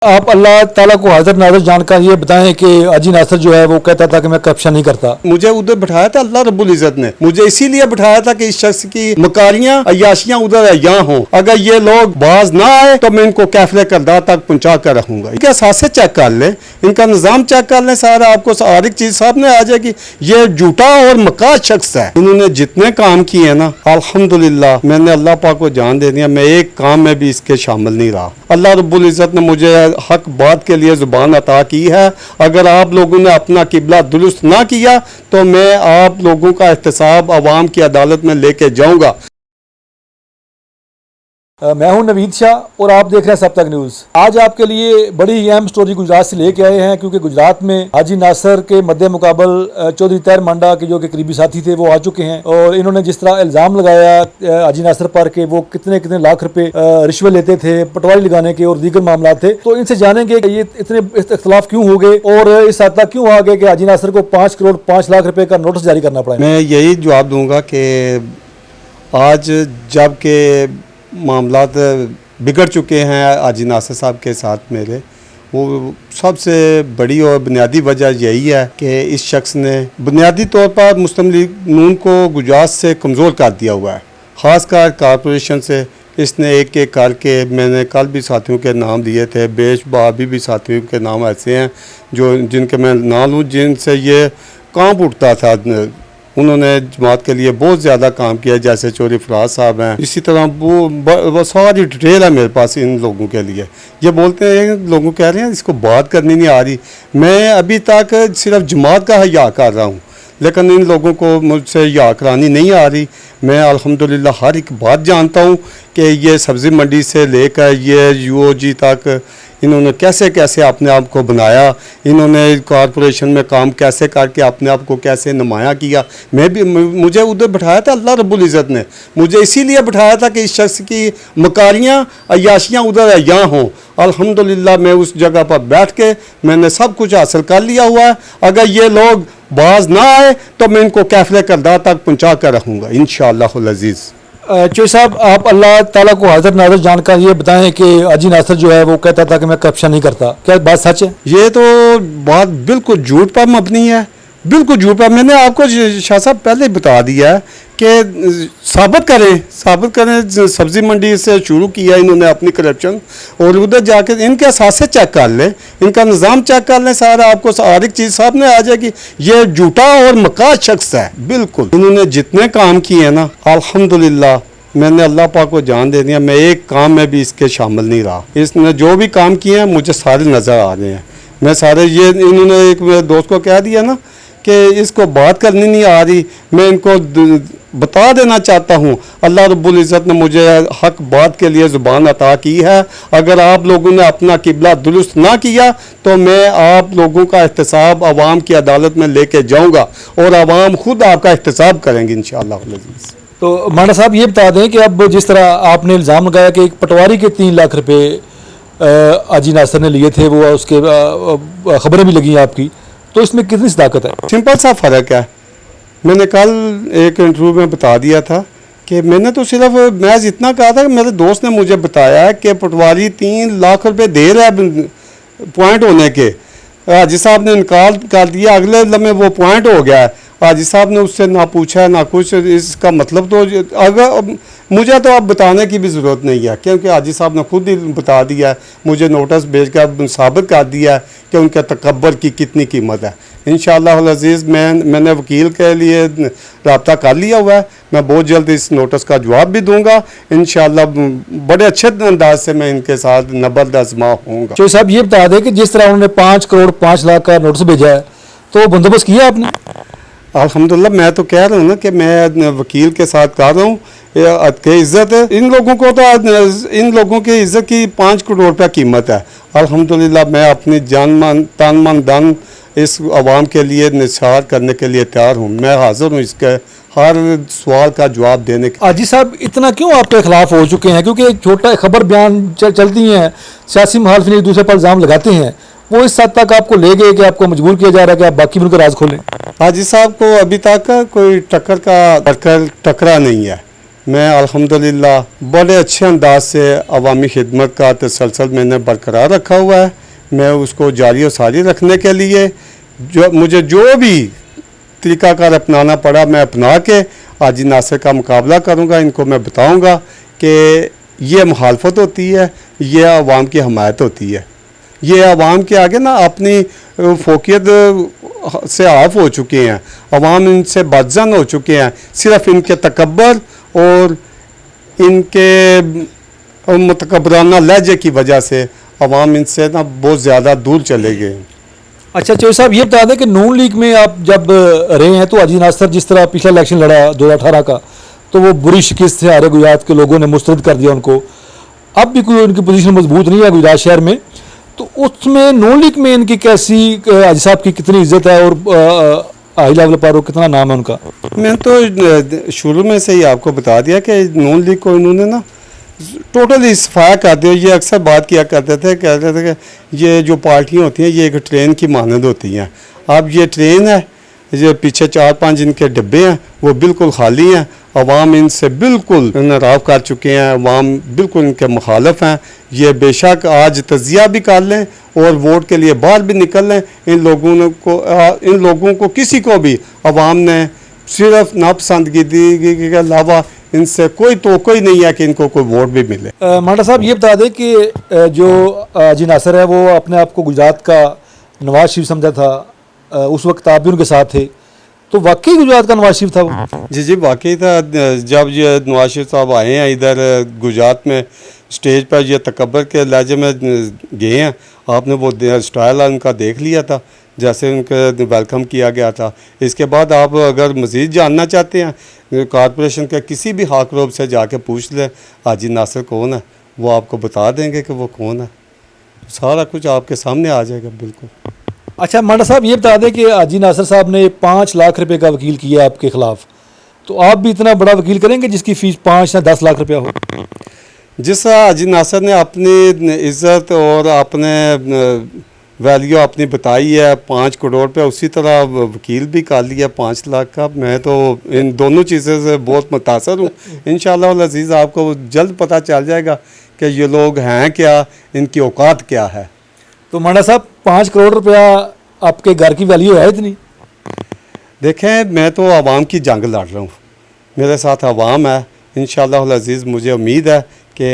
आप अल्लाह ताला को हाजिर नाज़िर जानकर ये बताएं कि हाजी नासिर जो है वो कहता था कि मैं करप्शन नहीं करता। मुझे उधर बिठाया था अल्लाह रब्बुल इज़्ज़त ने, मुझे इसीलिए बिठाया था कि इस शख्स की मकारियां अय्याशियां उधर यहाँ हों। अगर ये लोग बाज ना आए तो मैं इनको कैफले करदार तक पहुंचा कर रखूंगा। इनके सासे चेक कर लें, इनका निज़ाम चेक कर लें, सारा आपको हर एक चीज सामने आ जाएगी। ये झूठा और मकार शख्स है। इन्होंने जितने काम किए ना, अल्हम्दुलिल्लाह मैंने अल्लाह पाक को जान दे दिया, मैं एक काम में भी इसके शामिल नहीं रहा। अल्लाह रब्बुल इज़्ज़त ने मुझे हक बात के लिए जुबान अता की है। अगर आप लोगों ने अपना किबला दुरुस्त ना किया तो मैं आप लोगों का एहतसाब अवाम की अदालत में लेके जाऊंगा। मैं हूं नवीद शाह और आप देख रहे हैं सब तक न्यूज़। आज आपके लिए बड़ी ही अहम स्टोरी गुजरात से लेके आए हैं, क्योंकि गुजरात में हाजी नासिर के मद्दे मुकाबल चौधरी तैर मांडा के जो कि करीबी साथी थे वो आ चुके हैं, और इन्होंने जिस तरह इल्ज़ाम लगाया हाजी नासिर पर कि वो कितने कितने लाख रुपए रिश्वत लेते थे पटवारी लगाने के और दीगर मामला थे, तो इनसे जानेंगे कि ये इतने इख्तलाफ क्यों हो गए और इस हद तक क्यों आ गए कि हाजी नासिर को 5 करोड़ 5 लाख रुपए का नोटिस जारी करना पड़ा। मैं यही जवाब दूंगा कि आज जबकि मामलात बिगड़ चुके हैं हाजी नासिर साहब के साथ मेरे, वो सबसे बड़ी और बुनियादी वजह यही है कि इस शख्स ने बुनियादी तौर पर मुस्लिम लीग नून को गुजरात से कमज़ोर कर दिया हुआ है। ख़ासकर कॉरपोरेशन से इसने एक एक करके, मैंने कल भी साथियों के नाम दिए थे, बेशबाबी भी साथियों के नाम ऐसे हैं जो जिनके मैं ना लूँ, जिनसे ये कांप उठता था। उन्होंने जमात के लिए बहुत ज़्यादा काम किया, जैसे चौधरी फराज साहब हैं। इसी तरह वो सारी डिटेल है मेरे पास इन लोगों के लिए। ये बोलते हैं, लोगों कह रहे हैं इसको बात करनी नहीं आ रही। मैं अभी तक सिर्फ जमात का हया कर रहा हूँ, लेकिन इन लोगों को मुझसे या करानी नहीं आ रही। मैं अल्हम्दुलिल्लाह हर एक बात जानता हूँ कि ये सब्ज़ी मंडी से लेकर ये UOG तक इन्होंने कैसे कैसे अपने आप को बनाया, इन्होंने कॉरपोरेशन में काम कैसे करके अपने आप को कैसे नुमाया किया। मुझे उधर बिठाया था अल्लाह रब्बुल इज़्ज़त ने, मुझे इसीलिए बिठाया था कि इस शख्स की मकारियां अय्याशियां उधर यहाँ हों। अल्हम्दुलिल्लाह मैं उस जगह पर बैठ के मैंने सब कुछ हासिल कर लिया हुआ है। अगर ये लोग बाज ना आए तो मैं इनको कैफले करदार तक पहुँचा कर रखूँगा इंशाअल्लाहुल अज़ीज़। चौधरी साहब, आप अल्लाह ताला को हाजिर नाज़िर जानकर ये बताएं कि हाजी नासिर जो है वो कहता था कि मैं करप्शन नहीं करता, क्या बात सच है? ये तो बात बिल्कुल झूठ पर मबनी है, बिल्कुल झूठ पर। मैंने आपको शाह साहब पहले बता दिया है कि साबित करें। सब्ज़ी मंडी से शुरू किया इन्होंने अपनी करप्शन, और उधर जाके इनके सासे चेक कर लें, इनका निज़ाम चेक कर लें, सारा आपको हर एक चीज़ सामने आ जाएगी। ये झूठा और मकार शख्स है बिल्कुल। इन्होंने जितने काम किए ना, अल्हम्दुलिल्लाह मैंने अल्लाह पाक को जान दे दिया, मैं एक काम में भी इसके शामिल नहीं रहा। इसने जो भी काम किए हैं मुझे सारे नज़र आ रहे हैं। मैं सारे, ये इन्होंने एक मेरे दोस्त को कह दिया ना कि इसको बात करनी नहीं आ रही, मैं इनको बता देना चाहता हूँ, अल्लाह रब्बुल इज़्ज़त ने मुझे हक बात के लिए ज़ुबान अता की है। अगर आप लोगों ने अपना किबला दुरुस्त ना किया तो मैं आप लोगों का एहतसाब अवाम की अदालत में लेके जाऊँगा और अवाम खुद आपका एहतसाब करेंगे इंशाअल्लाह। तो मांडा साहब ये बता दें कि अब जिस तरह आपने इल्ज़ाम लगाया कि एक पटवारी के 3 लाख रुपए हाजी नासिर ने लिए थे, वो उसके खबरें भी लगी आपकी, तो इसमें कितनी सदाकत है? सिंपल सा फ़र्क है। मैंने कल एक इंटरव्यू में बता दिया था कि मैंने तो सिर्फ महज इतना कहा था कि मेरे दोस्त ने मुझे बताया कि पटवारी 3 लाख रुपए दे रहा है पॉइंट होने के। हाजी साहब ने इनकार कर दिया, अगले लम्हे वो पॉइंट हो गया है। हाजी साहब ने उससे ना पूछा ना कुछ। इसका मतलब तो अगर मुझे तो अब बताने की भी ज़रूरत नहीं है, क्योंकि हाजी साहब ने खुद ही बता दिया है, मुझे नोटिस भेजकर साबित कर दिया है कि उनके तकब्बर की कितनी कीमत है। इंशाअल्लाह अज़ीज़ मैंने वकील के लिए रब्ता कर लिया हुआ है। मैं बहुत जल्द इस नोटिस का जवाब भी दूंगा इंशाअल्लाह। बड़े अच्छे अंदाज से मैं इनके साथ नबर्द आज़मा होऊंगा। चौधरी साहब ये बता दें कि जिस तरह उन्होंने 5 करोड़ 5 लाख का नोटिस भेजा है, तो बंदोबस्त किया आपने? अल्हम्दुलिल्लाह मैं तो कह रहा हूँ ना कि मैं वकील के साथ कर रहा हूँ। इज़्ज़त है इन लोगों को, तो इन लोगों की इज़्ज़त की 5 करोड़ रुपया कीमत है। अल्हम्दुलिल्लाह मैं अपनी जान मान तन मन धन इस आवाम के लिए निसार करने के लिए तैयार हूँ। मैं हाजिर हूँ इसके हर सवाल का जवाब देने के। हाजी साहब इतना क्यों आपके खिलाफ हो चुके हैं? क्योंकि एक छोटा खबर बयान चलती हैं, सियासी मुखालिफिन एक दूसरे पर इल्ज़ाम लगाते हैं, वो इस हद तक आपको ले गए कि आपको मजबूर किया जा रहा है कि आप बाकी मुल्क का राज खोलें। हाजी साहब को अभी तक कोई टक्कर नहीं है। मैं अल्हम्दुलिल्लाह बड़े अच्छे अंदाज से अवामी खिदमत का तसलसल मैंने बरकरार रखा हुआ है। मैं उसको जारी और सारी रखने के लिए मुझे जो भी तरीक़ाकार अपनाना पड़ा मैं अपना के हाजी नासिर का मुकाबला करूँगा। इनको मैं बताऊँगा कि ये मुखालफत होती है, ये अवाम की हमायत होती है। ये अवाम के आगे ना अपनी फोकियत से आफ हो चुके हैं, अवाम इनसे बदजन हो चुके हैं। सिर्फ इनके तकब्बर और इनके मुतकब्बराना लहजे की वजह से अवाम इनसे ना बहुत ज़्यादा दूर चले गए। अच्छा चौधरी साहब, ये बता दें कि नून लीग में आप जब रहे हैं तो हाजी नासिर जिस तरह पिछला इलेक्शन लड़ा 2018 का, तो वो बुरी शिकस्त से हारे, गुजरात के लोगों ने मुस्तरद कर दिया उनको। अब भी कोई उनकी पोजीशन मजबूत नहीं है गुजरात शहर में, तो उसमें नून लीग में इनकी कैसी, हाजी साहब की कितनी इज्जत है और हाई लेवल पर वो कितना नाम है उनका? मैं तो शुरू में से ही आपको बता दिया कि नून लीग को इन्होंने ना टोटली सफाया कर दिया। ये अक्सर बात किया करते थे, कहते थे कि ये जो पार्टियाँ होती हैं ये एक ट्रेन की मानद होती हैं। अब ये ट्रेन है, ये पीछे 4-5 इनके डब्बे हैं, वो बिल्कुल खाली हैं। अवाम इनसे बिल्कुल नाराज़ कर चुके हैं, अवाम बिल्कुल इनके मुखालफ हैं। ये बेशक आज तजिया भी कर लें और वोट के लिए बाहर भी निकल लें, इन लोगों को किसी को भी अवाम ने सिर्फ नापसंदगी के अलावा इनसे कोई तोक़ा ही नहीं है कि इनको कोई वोट भी मिले। मांडा साहब, ये बता दें कि जो हाजी नासिर है वो अपने आप को गुजरात का नवाज शरीफ समझा था, उस वक्त आप भी उनके साथ थे, तो वाकई गुजरात का नवाज शरीफ था वो? जी वाकई था। जब ये नवाज शरीफ साहब आए हैं इधर गुजरात में, स्टेज पर ये तकब्बर के लहजे में गए हैं, आपने वो स्टाइल उनका देख लिया था, जैसे उनका वेलकम किया गया था। इसके बाद आप अगर मज़ीद जानना चाहते हैं कॉरपोरेशन के किसी भी हाकरोब से जाके पूछ लें हाजी नासिर कौन है, वो आपको बता देंगे कि वो कौन है। सारा कुछ आपके सामने आ जाएगा बिल्कुल। अच्छा मांडा साहब, ये बता दें कि हाजी नासिर साहब ने 5 लाख रुपए का वकील किया आपके खिलाफ, तो आप भी इतना बड़ा वकील करेंगे जिसकी फ़ीस 5 या 10 लाख रुपया हो? जिस हाजी नासिर ने अपनी इज़्ज़त और अपने वैल्यू अपनी बताई है 5 करोड़ पे, उसी तरह वकील भी कर लिया 5 लाख का। मैं तो इन दोनों चीज़ों से बहुत मुतासर हूँ। इंशाअल्लाह अज़ीज़ आपको जल्द पता चल जाएगा कि ये लोग हैं क्या, इनकी औकात क्या है। तो मांडा साहब, 5 करोड़ रुपया आपके घर की वैल्यू है इतनी? देखें, मैं तो आवाम की जंग लड़ रहा हूँ, मेरे साथ आवाम है। इंशाअल्लाह अज़ीज़ मुझे उम्मीद है कि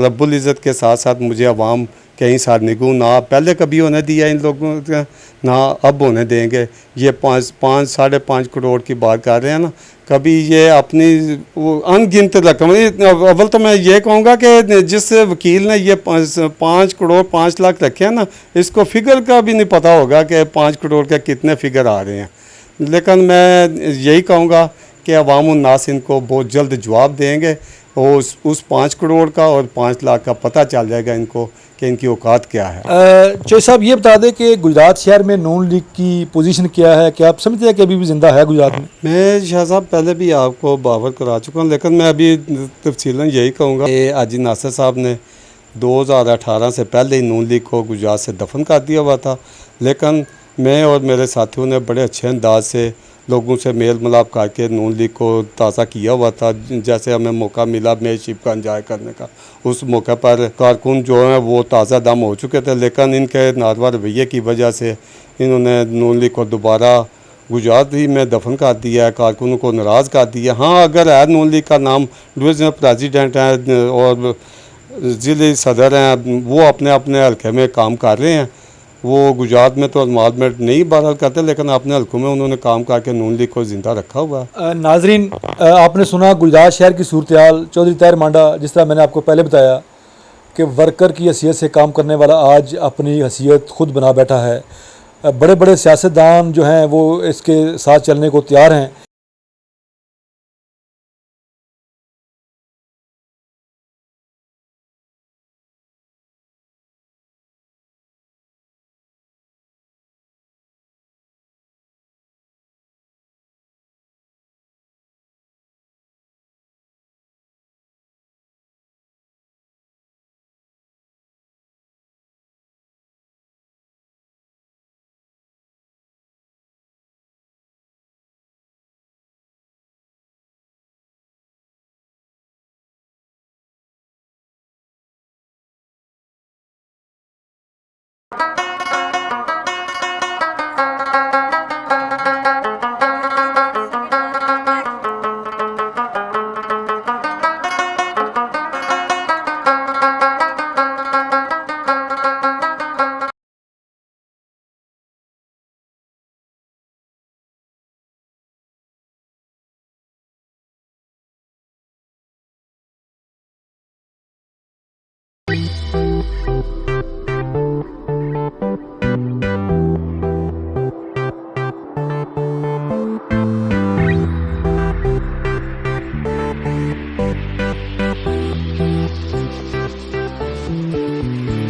रब्बुल इज़्ज़त के साथ साथ मुझे आवाम कहीं साथ निगू ना पहले कभी होने दिया इन लोगों का, ना अब होने देंगे। ये 5-5.5 करोड़ की बात कर रहे हैं ना, कभी ये अपनी वो अनगिनत रकम। अव्वल तो मैं ये कहूँगा कि जिस वकील ने ये 5 करोड़ 5 लाख रखे हैं ना, इसको फिगर का भी नहीं पता होगा कि 5 करोड़ के कितने फिगर आ रहे हैं। लेकिन मैं यही कहूँगा कि अवाम उन्नास इनको बहुत जल्द जवाब देंगे और उस 5 करोड़ का और 5 लाख का पता चल जाएगा इनको कि इनकी औकात क्या है। चौधरी साहब, ये बता दें कि गुजरात शहर में नून लीग की पोजीशन क्या है? क्या आप समझते हैं कि अभी भी ज़िंदा है गुजरात में? मैं शाह साहब पहले भी आपको बावर करा चुका हूँ, लेकिन मैं अभी तफसीलन यही कहूँगा कि हाजी नासिर साहब ने 2018 से पहले ही नून लीग को गुजरात से दफन कर दिया हुआ था। लेकिन मैं और मेरे साथियों ने बड़े अच्छे अंदाज से लोगों से मेल मिलाप करके नून लीग को ताज़ा किया हुआ था। जैसे हमें मौका मिला मेयरशिप का इंजॉय करने का, उस मौके पर कारकुन जो हैं वो ताज़ा दम हो चुके थे, लेकिन इनके नारवा रवैये की वजह से इन्होंने नून लीग को दोबारा गुजरात ही में दफन कर दिया है, कारकुनों को नाराज़ कर दिया। हाँ, अगर है नून लीग का नाम डिवीजनल प्रेसिडेंट हैं और ज़िले सदर हैं, वो अपने अपने हल्के में काम कर रहे हैं। वो गुजरात में तो इन्वॉल्वमेंट नहीं बहरहाल करते, लेकिन अपने हल्कों में उन्होंने काम करके नून लीग को ज़िंदा रखा हुआ है। नाजरीन, आपने सुना गुजरात शहर की सूरत-ए-हाल। चौधरी ताहिर मांडा, जिस तरह मैंने आपको पहले बताया कि वर्कर की हैसियत से काम करने वाला आज अपनी हैसियत खुद बना बैठा है। बड़े बड़े सियासतदान जो हैं वो इसके साथ चलने को तैयार हैं।